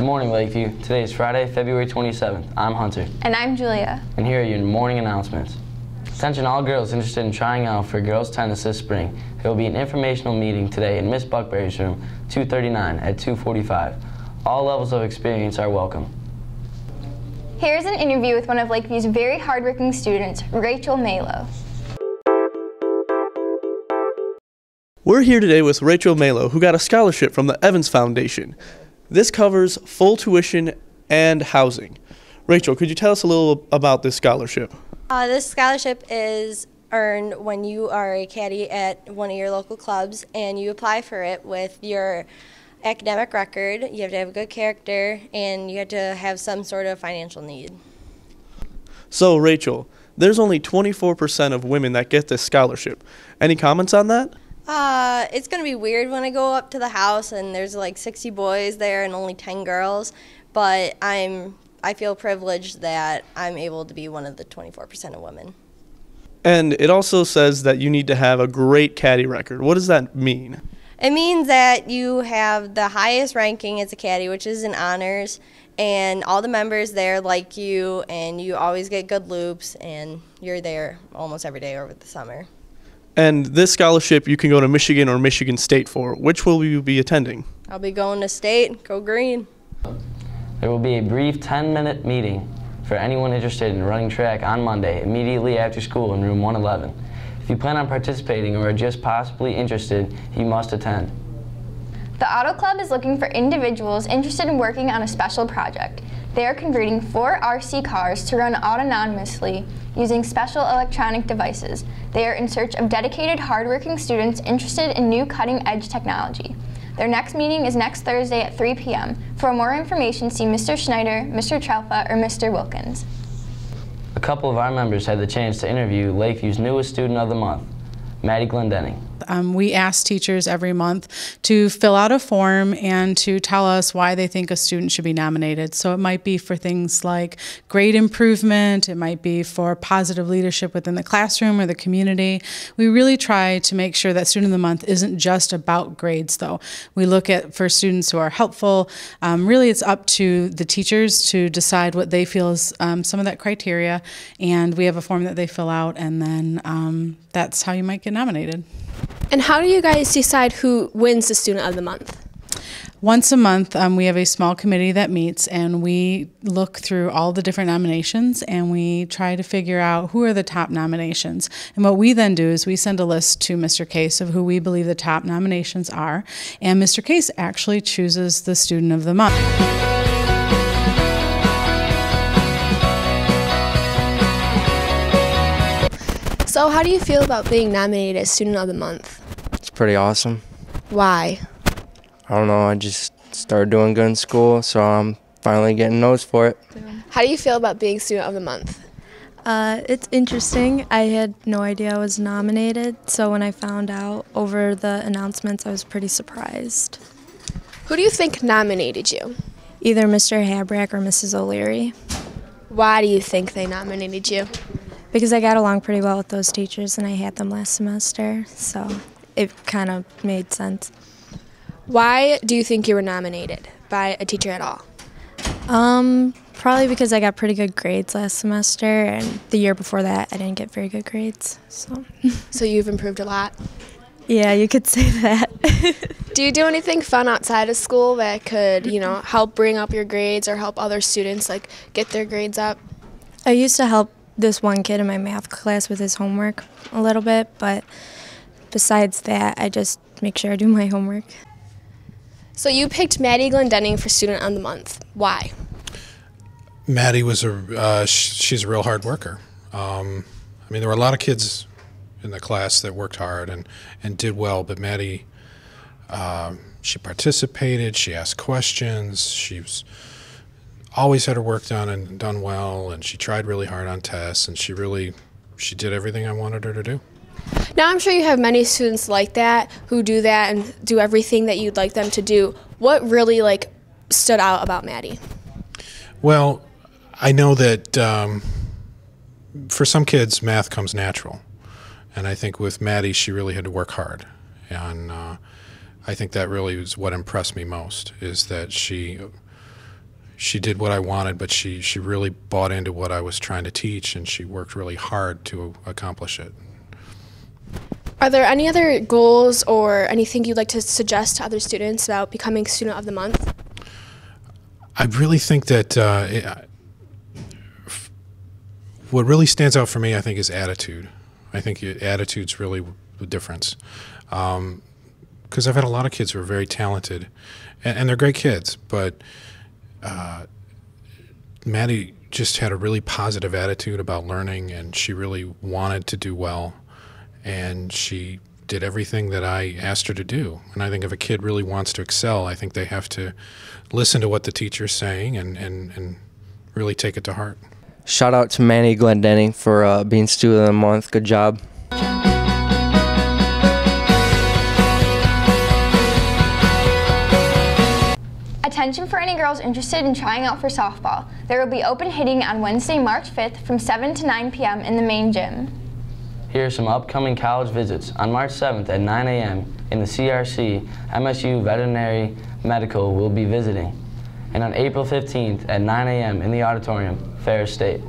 Good morning, Lakeview. Today is Friday, February 27th. I'm Hunter. And I'm Julia. And here are your morning announcements. Attention all girls interested in trying out for girls tennis this spring. There will be an informational meeting today in Miss Buckberry's room, 239 at 2:45. All levels of experience are welcome. Here's an interview with one of Lakeview's very hardworking students, Rachel Malo. We're here today with Rachel Malo, who got a scholarship from the Evans Foundation. This covers full tuition and housing. Rachel, could you tell us a little about this scholarship? This scholarship is earned when you are a caddy at one of your local clubs, and you apply for it with your academic record. You have to have a good character, and you have to have some sort of financial need. So, Rachel, there's only 24% of women that get this scholarship. Any comments on that? It's going to be weird when I go up to the house and there's like 60 boys there and only 10 girls, but I feel privileged that I'm able to be one of the 24% of women. And it also says that you need to have a great caddy record. What does that mean? It means that you have the highest ranking as a caddy, which is in honors, and all the members there like you, and you always get good loops, and you're there almost every day over the summer. And this scholarship you can go to Michigan or Michigan State for. Which will you be attending? I'll be going to state. Go green. There will be a brief 10-minute meeting for anyone interested in running track on Monday, immediately after school in room 111. If you plan on participating or are just possibly interested, you must attend. The Auto Club is looking for individuals interested in working on a special project. They are converting 4 RC cars to run autonomously using special electronic devices. They are in search of dedicated, hardworking students interested in new cutting-edge technology. Their next meeting is next Thursday at 3 p.m. For more information, see Mr. Schneider, Mr. Trelfa, or Mr. Wilkins. A couple of our members had the chance to interview Lakeview's newest student of the month, Maddy Glendenning. We ask teachers every month to fill out a form and to tell us why they think a student should be nominated. So it might be for things like grade improvement, it might be for positive leadership within the classroom or the community. We really try to make sure that Student of the Month isn't just about grades, though. We look at for students who are helpful. Really, it's up to the teachers to decide what they feel is some of that criteria, and we have a form that they fill out, and then that's how you might get nominated. And how do you guys decide who wins the Student of the Month? Once a month, we have a small committee that meets, and we look through all the different nominations, and we try to figure out who are the top nominations. And what we then do is we send a list to Mr. Case of who we believe the top nominations are, and Mr. Case actually chooses the Student of the Month. So how do you feel about being nominated as Student of the Month? It's pretty awesome. Why? I don't know, I just started doing good in school, so I'm finally getting noticed for it. How do you feel about being Student of the Month? It's interesting. I had no idea I was nominated, so when I found out over the announcements, I was pretty surprised. Who do you think nominated you? Either Mr. Habrack or Mrs. O'Leary. Why do you think they nominated you? Because I got along pretty well with those teachers and I had them last semester, so it kind of made sense. Why do you think you were nominated by a teacher at all? Probably because I got pretty good grades last semester, and the year before that I didn't get very good grades. So you've improved a lot? Yeah, you could say that. Do you do anything fun outside of school that could, help bring up your grades or help other students get their grades up? I used to help this one kid in my math class with his homework a little bit, but besides that, I just make sure I do my homework. So you picked Maddy Glendenning for Student of the Month. Why? Maddy was she's a real hard worker. There were a lot of kids in the class that worked hard and did well, but Maddy, she participated, she asked questions, always had her work done and done well, and she tried really hard on tests, and she did everything I wanted her to do. Now I'm sure you have many students like that who do that and do everything that you'd like them to do. What really stood out about Maddy? Well, I know that for some kids math comes natural, and I think with Maddy she really had to work hard, and I think that really is what impressed me most, is that she she did what I wanted, but she really bought into what I was trying to teach, and she worked really hard to accomplish it. Are there any other goals or anything you'd like to suggest to other students about becoming Student of the Month? I really think that what really stands out for me, I think, is attitude. I think attitude's really the difference. Because I've had a lot of kids who are very talented, and they're great kids, but Maddy just had a really positive attitude about learning, and she really wanted to do well, and she did everything that I asked her to do. And I think if a kid really wants to excel, I think they have to listen to what the teacher's saying and really take it to heart. Shout out to Manny Glendenning for being Student of the Month. Good job. Attention for any girls interested in trying out for softball. There will be open hitting on Wednesday, March 5th from 7 to 9 p.m. in the main gym. Here are some upcoming college visits. On March 7th at 9 a.m. in the CRC, MSU Veterinary Medical will be visiting. And on April 15th at 9 a.m. in the auditorium, Ferris State.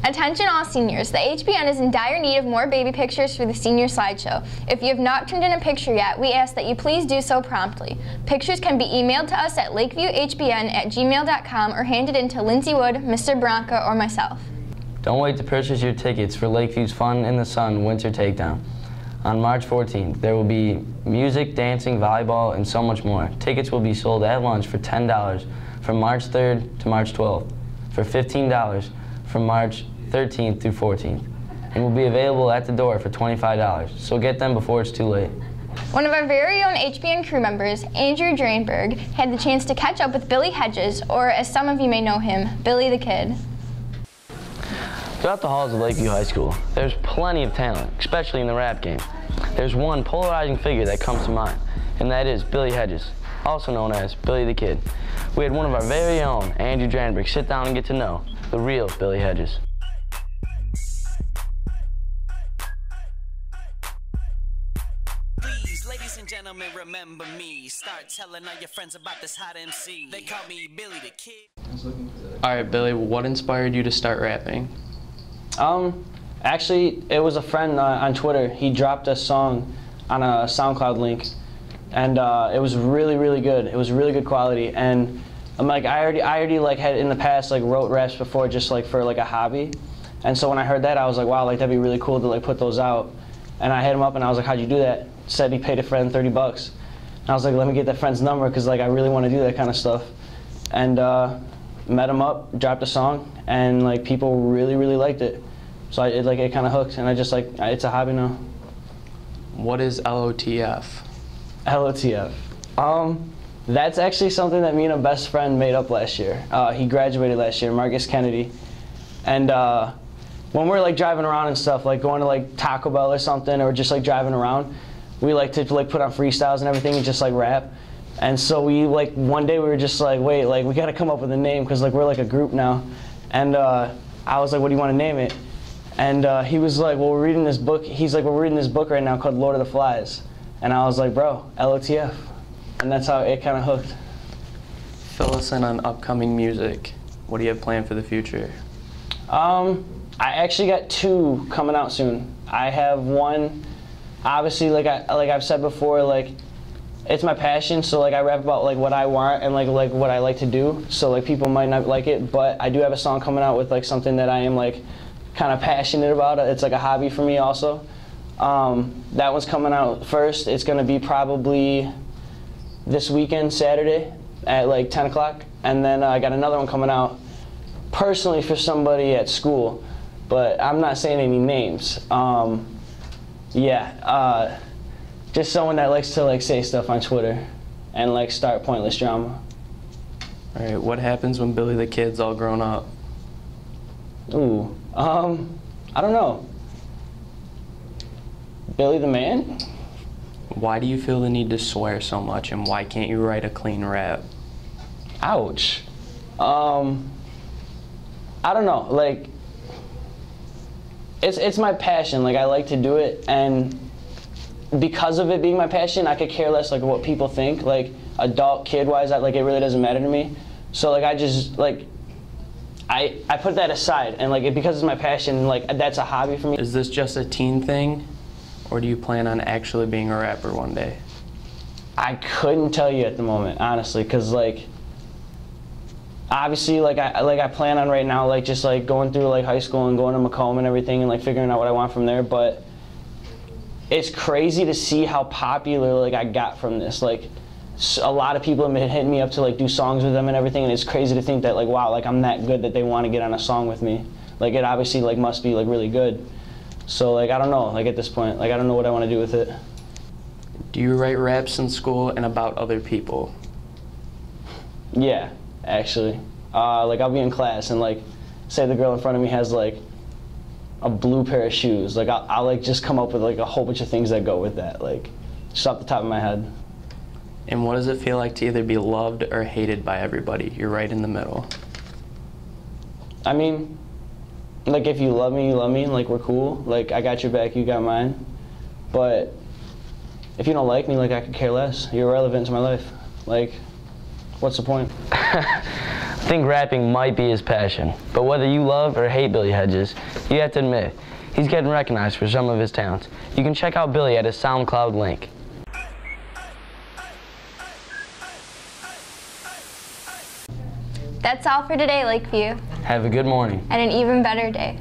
Attention all seniors, the HBN is in dire need of more baby pictures for the senior slideshow. If you have not turned in a picture yet, we ask that you please do so promptly. Pictures can be emailed to us at lakeviewhbn@gmail.com or handed in to Lindsay Wood, Mr. Bronca, or myself. Don't wait to purchase your tickets for Lakeview's Fun in the Sun Winter Takedown. On March 14th, there will be music, dancing, volleyball, and so much more. Tickets will be sold at lunch for $10 from March 3rd to March 12th, for $15 from March 13th through 14th, and will be available at the door for $25, so get them before it's too late. One of our very own HBN crew members, Andrew Drainberg, had the chance to catch up with Billy Hedges, or as some of you may know him, Billy the Kid. Throughout the halls of Lakeview High School, there's plenty of talent, especially in the rap game. There's one polarizing figure that comes to mind, and that is Billy Hedges, also known as Billy the Kid. We had one of our very own, Andrew Drainberg, sit down and get to know the real Billy Hedges. Ladies and gentlemen, remember me. Start telling all your friends about this hot MC. They call me Billy the Kid. Alright, Billy, what inspired you to start rapping? Actually, it was a friend on Twitter. He dropped a song on a SoundCloud link, and it was really, really good. It was really good quality, and I'm like, I already like had in the past like wrote raps before, just like for like a hobby, and so when I heard that, I was like, wow, like that'd be really cool to like put those out. And I hit him up and I was like, how'd you do that? Said he paid a friend $30. And I was like, let me get that friend's number because like I really want to do that kind of stuff. And met him up, dropped a song, and like people really, really liked it. So it kind of hooked, and I just like, it's a hobby now. What is LOTF? LOTF. That's actually something that me and a best friend made up last year. He graduated last year, Marcus Kennedy. And when we're like driving around and stuff, like going to like Taco Bell or something, or just like driving around, we like to like put on freestyles and everything and just like rap. And so we like one day we were just like, wait, like we gotta come up with a name because like we're like a group now. And I was like, what do you want to name it? And he was like, well, we're reading this book. He's like, well, we're reading this book right now called Lord of the Flies. And I was like, bro, LOTF. And that's how it kind of hooked. Fill us in on upcoming music. What do you have planned for the future? I actually got 2 coming out soon. I have one, obviously, like I've said before, like it's my passion. So like I rap about like what I want and like what I like to do. So like people might not like it, but I do have a song coming out with like something that I am like kind of passionate about. It's like a hobby for me also. That one's coming out first. It's gonna be probably this weekend, Saturday, at like 10 o'clock. And then I got another one coming out personally for somebody at school, but I'm not saying any names. Just someone that likes to like say stuff on Twitter and like start pointless drama. All right, what happens when Billy the Kid's all grown up? Ooh, I don't know. Billy the Man? Why do you feel the need to swear so much, and why can't you write a clean rap? Ouch. I don't know, like, it's my passion. Like, I like to do it, and because of it being my passion, I could care less like what people think, like adult, kid-wise, like it really doesn't matter to me. So like I just like I put that aside, and like because it's my passion, like that's a hobby for me. Is this just a teen thing, or do you plan on actually being a rapper one day? I couldn't tell you at the moment, honestly, because like obviously like I plan on right now like just like going through like high school and going to Macomb and everything and like figuring out what I want from there. But it's crazy to see how popular like I got from this. Like a lot of people have been hitting me up to like do songs with them and everything, and it's crazy to think that like wow, like I'm that good that they want to get on a song with me. Like it obviously like must be like really good. So like I don't know, like at this point, like I don't know what I want to do with it. Do you write raps in school and about other people? Yeah, actually. Like I'll be in class and like say the girl in front of me has like a blue pair of shoes. Like I'll like just come up with like a whole bunch of things that go with that, like just off the top of my head. And what does it feel like to either be loved or hated by everybody? You're right in the middle. I mean, like if you love me, you love me, and like we're cool. Like I got your back, you got mine. But if you don't like me, like I could care less. You're irrelevant to my life. Like, what's the point? I think rapping might be his passion, but whether you love or hate Billy Hedges, you have to admit, he's getting recognized for some of his talents. You can check out Billy at his SoundCloud link. That's all for today, Lakeview. Have a good morning. And an even better day.